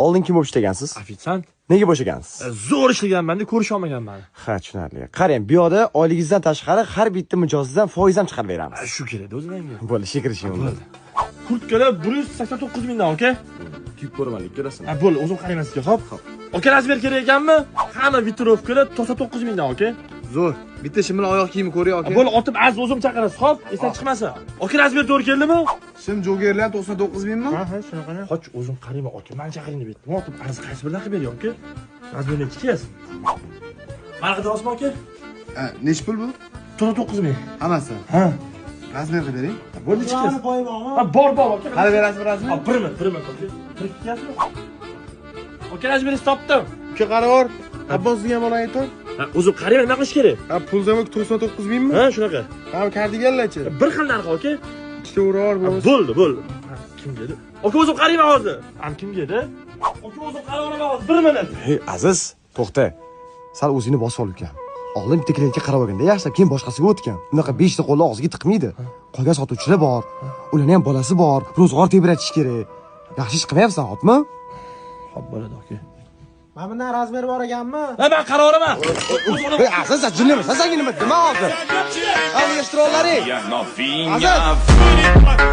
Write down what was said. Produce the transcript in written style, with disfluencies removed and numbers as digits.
Oldin kim bo'lib ishlagansiz? Ofitsiant. Nega bo'shagansiz? Zo'r ishlaganman-da, ko'risha olmaganman. Ha, tushunarli. Qarang, bu yoqda oyligingizdan tashqari har bitta mijozingizdan foiz ham chiqarib beramiz. Shu kerak o'zingizga. Bo'ldi, shekirishing bo'ldi. Kurtkalar 189 mingdan, aka. Kiyib ko'ramanlik ko'rasan. Ha, bo'ldi, o'zim qarayman sizga, xo'p? Aka, razmer kerak ekanmi? Hamma vitirovkalar 99 mingdan, aka. Zo'r. Bitta shimil oyoq kiyimi ko'ray aka. Bo'ldi, otib aziz o'zim chaqirasiz, xo'p? Esdan chiqmasa. Aka, razmer to'g'ri keldimi? Shim jogerlar 99 mingmi? Ha, shunaqani. Qoch, o'zim qarayman, aka. Men chaqiring deb aytdim. Otib aziz qaysi biridan qilib bering, aka? Razmerni tikasiz. Mana qidirasizmi, aka? Nech pul bu? 99 ming. Hammasi. Ha. Razmer qilib bering. Bo'ldi, tikasiz. Ha, bor, aka. Qara berasizmi razmer? Ha, bir minut, aka. Kirib ketyapsizmi? Aka, razmerni topdim. Uka qarab bor. Abbosga ham olay aytor. Ha, o'zim qarayman, nima qilish kerak? Ha, pul zamok 99 mingmi? Ha, shunaqa. Ha, kardiganlarchi. Bir xil narx, aka. Ikkita uror bo'lsa. Bo'ldi. Kimga edi? Aka, o'zim qarayman hozir. Ham kimga edi? Aka, o'zim qarayman hozir. Bir minut. Hey, Aziz, to'xta. Sal o'zingni bosib ol uka. Oldin bitta klientga qarab olganda yaxshi, keyin boshqasiga o'tgan. Bunaqa 5 ta qo'lni og'ziga tiqmaydi. Qolgan sotuvchilar bor. Ularning ham bolasi bor. Ro'zg'or tebratish kerak. Yaxshi ish qilmayapsan, hopmi? Xo'p, bo'ladi, aka. Mana bundan razmer bor ekanmi? Ha, men qaroraman. Hey, Aziz, jinnimas, senga nima nima hozir? Alishtirolaring. novinha. Aziz.